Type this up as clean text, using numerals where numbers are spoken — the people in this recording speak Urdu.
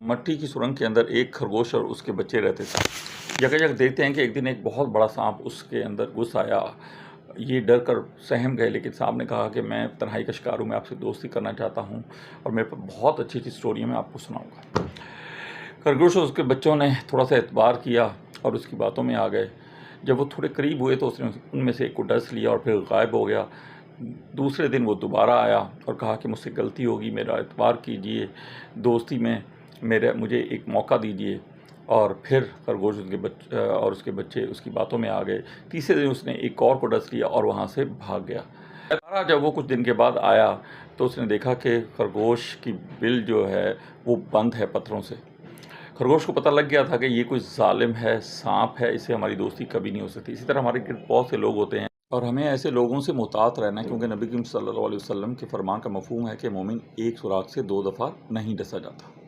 مٹی کی سرنگ کے اندر ایک خرگوش اور اس کے بچے رہتے تھے۔ یک دیکھتے ہیں کہ ایک دن ایک بہت بڑا سانپ اس کے اندر گھس آیا۔ یہ ڈر کر سہم گئے، لیکن سانپ نے کہا کہ میں تنہائی کا شکار ہوں، میں آپ سے دوستی کرنا چاہتا ہوں اور میرے پاس بہت اچھی اچھی اسٹوریاں میں آپ کو سناؤں گا۔ خرگوش اور اس کے بچوں نے تھوڑا سا اعتبار کیا اور اس کی باتوں میں آ گئے۔ جب وہ تھوڑے قریب ہوئے تو اس نے ان میں سے ایک کو ڈس لیا اور پھر غائب ہو گیا۔ دوسرے دن وہ دوبارہ آیا اور کہا کہ مجھ سے غلطی ہوگی، میرا اعتبار کیجئے، دوستی میں مجھے ایک موقع دیجئے۔ اور پھر خرگوش اور اس کے بچے اس کی باتوں میں آ گئے۔ تیسرے دن اس نے ایک اور کو ڈس لیا اور وہاں سے بھاگ گیا۔ جب وہ کچھ دن کے بعد آیا تو اس نے دیکھا کہ خرگوش کی بل جو ہے وہ بند ہے پتھروں سے۔ خرگوش کو پتہ لگ گیا تھا کہ یہ کوئی ظالم ہے، سانپ ہے، اس سے ہماری دوستی کبھی نہیں ہو سکتی۔ اسی طرح ہمارے گرد بہت سے لوگ ہوتے ہیں اور ہمیں ایسے لوگوں سے محتاط رہنا ہے، کیونکہ نبی کریم صلی اللہ علیہ وسلم کے فرمان کا مفہوم ہے کہ مومن ایک سوراخ سے 2 دفعہ نہیں ڈسا جاتا۔